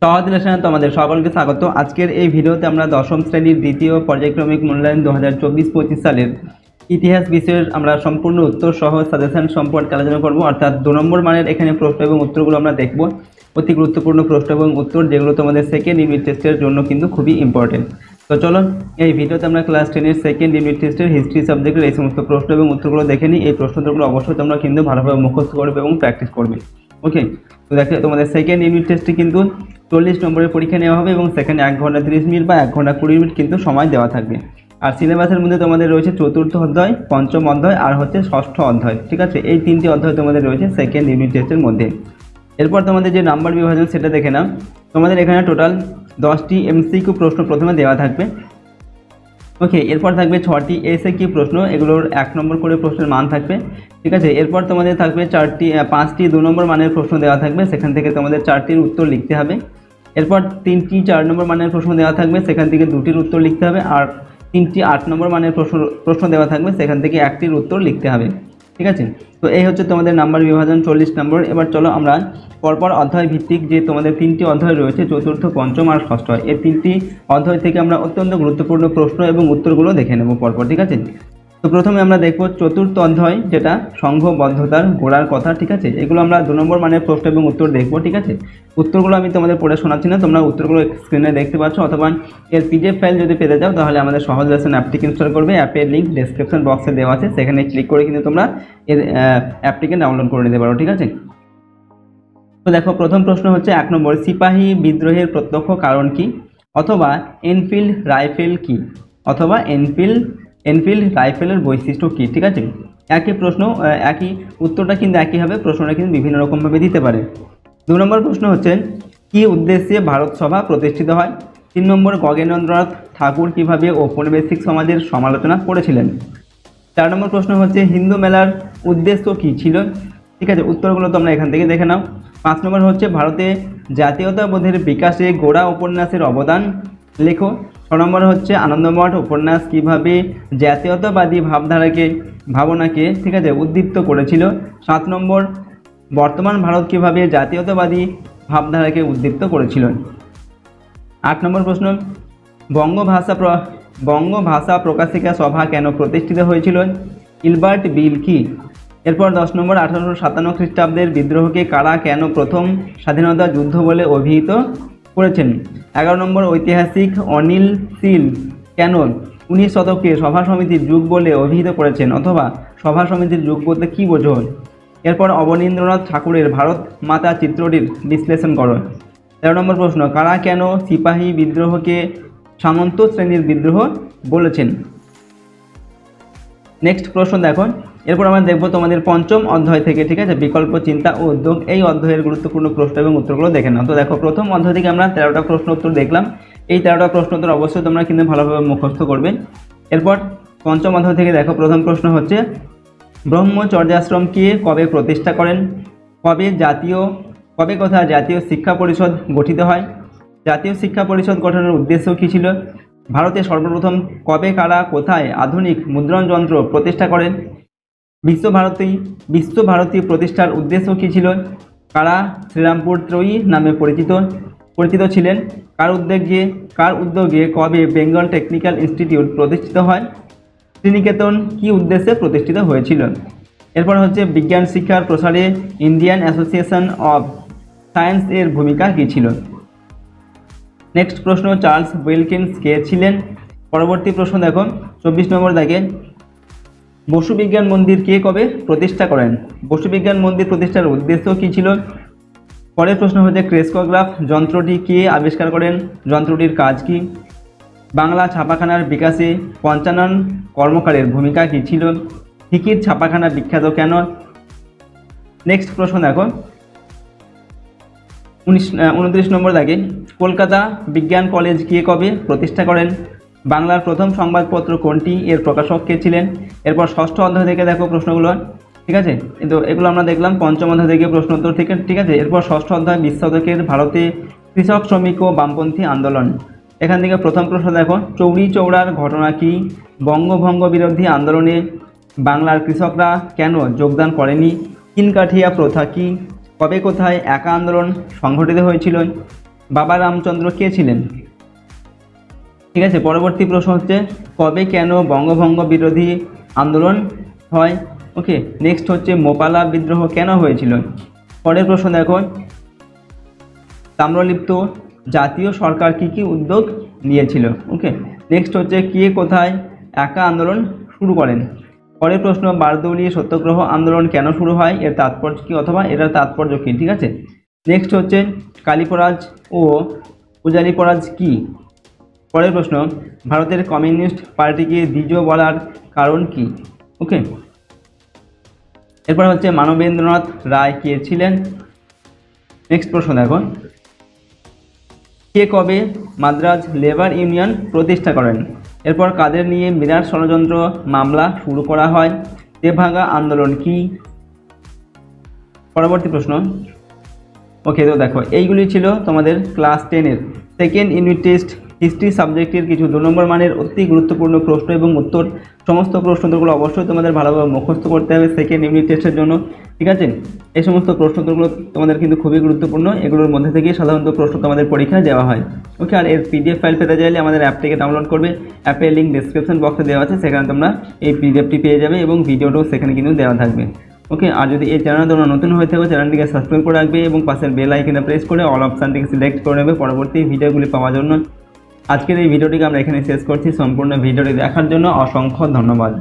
সহজ লেসনে তোমাদের সকলকে স্বাগত। আজকের এই ভিডিওতে আমরা দশম শ্রেণীর দ্বিতীয় পর্যায়ক্রমিক মূল্যায়ন 2024-25 সালের ইতিহাস বিষয়ের আমরা সম্পূর্ণ উত্তর সহ সাজেশন সম্পর্কে আলোচনা করব। অর্থাৎ 2 নম্বর মানের এখানে প্রশ্ন এবং উত্তরগুলো আমরা দেখব। অতি গুরুত্বপূর্ণ প্রশ্ন এবং উত্তর, যেগুলো তোমাদের সেকেন্ড ইউনিট টেস্টের জন্য কিন্তু খুবই ইম্পর্টেন্ট। তো চলো এই ভিডিওতে আমরা ক্লাস 10-এর সেকেন্ড ইউনিট টেস্টের হিস্ট্রি সাবজেক্টের এই সমস্ত প্রশ্ন এবং উত্তরগুলো দেখে নিই। এই প্রশ্নগুলো অবশ্যই তোমরা কিন্তু ভালোভাবে মুখস্থ করবে এবং প্র্যাকটিস করবে। ওকে, তো দেখো তোমাদের সেকেন্ড ইউনিট টেস্টে কিন্তু 40 নম্বরের পরীক্ষা নেওয়া হবে এবং সেখানে 1 ঘন্টা 30 মিনিট বা 1 ঘন্টা 20 মিনিট কিন্তু সময় দেওয়া থাকবে। আর সিলেবাসের মধ্যে তোমাদের রয়েছে চতুর্থ অধ্যায়, পঞ্চম অধ্যায় আর হচ্ছে ষষ্ঠ অধ্যায়। ঠিক আছে, এই 3টি অধ্যায় তোমাদের রয়েছে সেকেন্ড ইউনিট টেস্টের মধ্যে। এরপর তোমাদের যে নাম্বার বিভাজন সেটা দেখে নাও। তোমাদের এখানে টোটাল 10টি এমসিকিউ প্রশ্ন প্রথমে দেওয়া থাকবে। ওকে, এরপর থাকবে 6টি এসএকিউ প্রশ্ন, এগুলোর 1 নম্বর করে প্রশ্নের মান থাকবে। ঠিক আছে, এরপর তোমাদের থাকবে 5টি 2 নম্বর মানের প্রশ্ন দেওয়া থাকবে, সেখান থেকে তোমাদের 4টির উত্তর লিখতে হবে। এরপর 3টি 4 নম্বর মানের প্রশ্ন দেওয়া থাকবে, সেখান থেকে 2টির উত্তর লিখতে হবে। আর 3টি 8 নম্বর মানের প্রশ্ন দেওয়া থাকবে, সেখান থেকে 1টির উত্তর লিখতে হবে। ঠিক আছে, তো এই হচ্ছে তোমাদের নাম্বার বিভাজন 40 নম্বর। এবার চলো আমরা পরপর অধ্যায় ভিত্তিক যে তোমাদের 3টি অধ্যায় রয়েছে, চতুর্থ, পঞ্চম আর ষষ্ঠ, এই 3টি অধ্যায় থেকে আমরা অত্যন্ত গুরুত্বপূর্ণ প্রশ্ন এবং উত্তরগুলো দেখে নেব পরপর। ঠিক আছে, তো প্রথমে আমরা দেখব চতুর্থ অধ্যায়, যেটা সংঘবদ্ধতার গোড়ার কথা। ঠিক আছে, এগুলো আমরা 2 নম্বর মানের প্রশ্ন এবং উত্তর দেখব। ঠিক আছে, উত্তরগুলো আমি তোমাদের পড়ে শোনাচ্ছি না, তোমরা উত্তরগুলো স্ক্রিনে দেখতে পাচ্ছ, অথবা এর পিডিএফ ফাইল যদি পেতে চাও তাহলে আমাদের সহজ লেসন অ্যাপটিকে ইনস্টল করবে। অ্যাপের লিঙ্ক ডেসক্রিপশন বক্সে দেওয়া আছে, সেখানে ক্লিক করে কিন্তু তোমরা এর অ্যাপটিকে ডাউনলোড করে নিতে পারো। ঠিক আছে, তো দেখো প্রথম প্রশ্ন হচ্ছে 1 নম্বর, সিপাহী বিদ্রোহের প্রত্যক্ষ কারণ কি? অথবা এনফিল্ড রাইফেল কি? অথবা এনফিল্ড রাইফেলের বৈশিষ্ট্য কি? ঠিক আছে, একই প্রশ্ন, একই উত্তরটা কিন্তু একই হবে, প্রশ্নটা কিন্তু বিভিন্ন রকমভাবে দিতে পারে। 2 নম্বর প্রশ্ন হচ্ছে কি উদ্দেশ্যে ভারত সভা প্রতিষ্ঠিত হয়? 3 নম্বর, গগনেন্দ্রনাথ ঠাকুর কিভাবে ঔপনিবেশিক সমাজের সমালোচনা করেছিলেন? 4 নম্বর প্রশ্ন হচ্ছে হিন্দু মেলার উদ্দেশ্য কি ছিল? ঠিক আছে, উত্তরগুলো তোমরা এখান থেকে দেখে নাও। 5 নম্বর হচ্ছে ভারতে জাতীয়তাবোধের বিকাশে গোড়া উপন্যাসের অবদান লেখো। 6 নম্বর হচ্ছে আনন্দমঠ উপন্যাস কিভাবে জাতীয়তাবাদী ভাবনাকে ঠিক আছে উদ্দীপ্ত করেছিল? 7 নম্বর, বর্তমান ভারত কিভাবে জাতীয়তাবাদী ভাবধারাকে উদ্দীপ্ত করেছিল? 8 নম্বর প্রশ্ন, বঙ্গভাষা প্রকাশিকা সভা কেন প্রতিষ্ঠিত হয়েছিল? ইলবার্ট বিল কি? এরপর 10 নম্বর, 1857 খ্রিস্টাব্দের বিদ্রোহকে কারা কেন প্রথম স্বাধীনতা যুদ্ধ বলে অভিহিত করেছেন? 11 নম্বর, ঐতিহাসিক অনিল শীল কেন 19 শতকে সভা সমিতির যুগ বলে অভিহিত করেছেন? অথবা সভা সমিতির যুগ বলতে কী বোঝো? এরপর অবনীন্দ্রনাথ ঠাকুরের ভারত মাতা চিত্রটির বিশ্লেষণ করো। 13 নম্বর প্রশ্ন, কারা কেন সিপাহী বিদ্রোহকে সামন্ত শ্রেণীর বিদ্রোহ বলেছেন? নেক্সট প্রশ্ন দেখো। এরপর আমরা দেখব তোমাদের পঞ্চম অধ্যায় থেকে, ঠিক আছে, বিকল্প চিন্তা ও উদ্যোগ, এই অধ্যায়ের গুরুত্বপূর্ণ প্রশ্ন এবং উত্তরগুলো দেখে নাও। তো দেখো প্রথম অধ্যায় থেকে আমরা 13টা প্রশ্ন উত্তর দেখলাম। এই 13টা প্রশ্ন উত্তর অবশ্যই তোমরা কিন্তু ভালোভাবে মুখস্থ করবে। এরপর পঞ্চম অধ্যায় থেকে দেখো প্রথম প্রশ্ন হচ্ছে ব্রহ্মচর্যাশ্রম কে কবে প্রতিষ্ঠা করেন? কবে কোথায় জাতীয় শিক্ষা পরিষদ গঠিত হয়? জাতীয় শিক্ষা পরিষদ গঠনের উদ্দেশ্য কী ছিল? ভারতে সর্বপ্রথম কবে কারা কোথায় আধুনিক মুদ্রণ যন্ত্র প্রতিষ্ঠা করেন? বিশ্বভারতী প্রতিষ্ঠার উদ্দেশ্য কী ছিল? কারা শ্রীরামপুর ত্রয়ী নামে পরিচিত ছিলেন? কার উদ্যোগে কবে বেঙ্গল টেকনিক্যাল ইনস্টিটিউট প্রতিষ্ঠিত হয়? শ্রীনিকেতন কী উদ্দেশ্যে প্রতিষ্ঠিত হয়েছিল? এরপর হচ্ছে বিজ্ঞান শিক্ষার প্রসারে ইন্ডিয়ান অ্যাসোসিয়েশন অফ সায়েন্স এর ভূমিকা কী ছিল? নেক্সট প্রশ্ন, চার্লস উইলকিন্স কে ছিলেন? পরবর্তী প্রশ্ন দেখো 24 নম্বর দাগে, বসু বিজ্ঞান মন্দির কে কবে প্রতিষ্ঠা করেন? বসু বিজ্ঞান মন্দির প্রতিষ্ঠার উদ্দেশ্য কী ছিল? পরের প্রশ্ন হচ্ছে ক্রেস্কোগ্রাফ যন্ত্রটি কে আবিষ্কার করেন? যন্ত্রটির কাজ কি? বাংলা ছাপাখানার বিকাশে পঞ্চানন কর্মকারের ভূমিকা কী ছিল? হিকির ছাপাখানা বিখ্যাত কেন? নেক্সট প্রশ্ন দেখো 29 নম্বর দাগে, কলকাতা বিজ্ঞান কলেজ কে কবে প্রতিষ্ঠা করেন? বাংলার প্রথম সংবাদপত্র কোনটি? এর প্রকাশক কে ছিলেন? এরপর ষষ্ঠ অধ্যায় থেকে দেখো প্রশ্নগুলো। ঠিক আছে, কিন্তু এগুলো আমরা দেখলাম পঞ্চম অধ্যায় থেকে প্রশ্ন উত্তর থেকে। ঠিক আছে, এরপর ষষ্ঠ অধ্যায় 20 শতকের ভারতে কৃষক শ্রমিক ও বামপন্থী আন্দোলন। এখান থেকে প্রথম প্রশ্ন দেখো, চৌরি চৌড়ার ঘটনা কি? বঙ্গভঙ্গ বিরোধী আন্দোলনে বাংলার কৃষকরা কেন যোগদান করেনি? কিনকাঠিয়া প্রথা কি? কবে কোথায় একা আন্দোলন সংঘটিত হয়েছিল? বাবা রামচন্দ্র কে ছিলেন? ঠিক আছে, পরবর্তী প্রশ্ন হচ্ছে কবে কেন বঙ্গভঙ্গ বিরোধী আন্দোলন হয়? ওকে, নেক্সট হচ্ছে মোপালা বিদ্রোহ কেন হয়েছিল? পরের প্রশ্ন দেখো, তাম্রলিপ্ত জাতীয় সরকার কি উদ্যোগ নিয়েছিল? ওকে, নেক্সট হচ্ছে কে কোথায় একা আন্দোলন শুরু করেন? পরের প্রশ্ন, বারদৌলি সত্যাগ্রহ আন্দোলন কেন শুরু হয়, এর তাৎপর্য কী অথবা এটার তাৎপর্য কী? ঠিক আছে, নেক্সট হচ্ছে কালীপরাজ ও উজালিপরাজ কি? পরের প্রশ্ন, ভারতের কমিউনিস্ট পার্টিকে দ্বিজ বলার কারণ কি? ওকে, এরপর হচ্ছে মানবেন্দ্রনাথ রায় কে ছিলেন? নেক্সট প্রশ্ন দেখো, কে কবে মাদ্রাজ লেবার ইউনিয়ন প্রতিষ্ঠা করেন? এরপর কাদের নিয়ে বিরাট ষড়যন্ত্র মামলা শুরু করা হয়? তেভাগা আন্দোলন কি? পরবর্তী প্রশ্ন। ওকে, তো দেখো এইগুলি ছিল তোমাদের ক্লাস 10-এর সেকেন্ড ইউনিট টেস্ট হিস্ট্রি সাবজেক্টের কিছু 2 নম্বর মানের অতি গুরুত্বপূর্ণ প্রশ্ন এবং উত্তর। সমস্ত প্রশ্নোত্তরগুলো অবশ্যই তোমাদের ভালোভাবে মুখস্থ করতে হবে সেকেন্ড ইউনিট টেস্টের জন্য। ঠিক আছে, এই সমস্ত প্রশ্নোত্তরগুলো তোমাদের কিন্তু খুবই গুরুত্বপূর্ণ, এগুলোর মধ্যে থেকে সাধারণত প্রশ্ন তোমাদের পরীক্ষায় দেওয়া হয়। ওকে, আর এর পিডিএফ ফাইল পেতে চাইলে আমাদের অ্যাপটিকে ডাউনলোড করবে, অ্যাপের লিঙ্ক ডেসক্রিপশন বক্সে দেওয়া আছে, সেখানে তোমরা এই পিডিএফটি পেয়ে যাবে এবং ভিডিওটাও সেখানে কিন্তু দেওয়া থাকবে। ওকে, আর যদি এই চ্যানেলে তোমরা নতুন হয়ে থাকো চ্যানেলটিকে সাবস্ক্রাইব করে রাখবে এবং পাশের বেল আইকনে প্রেস করে অল অপশানটিকে সিলেক্ট করে নেবে পরবর্তী ভিডিওগুলি পাওয়ার জন্য। আজকের এই ভিডিওটিকে আমরা এখানে শেষ করছি। সম্পূর্ণ ভিডিওটি দেখার জন্য অসংখ্য ধন্যবাদ।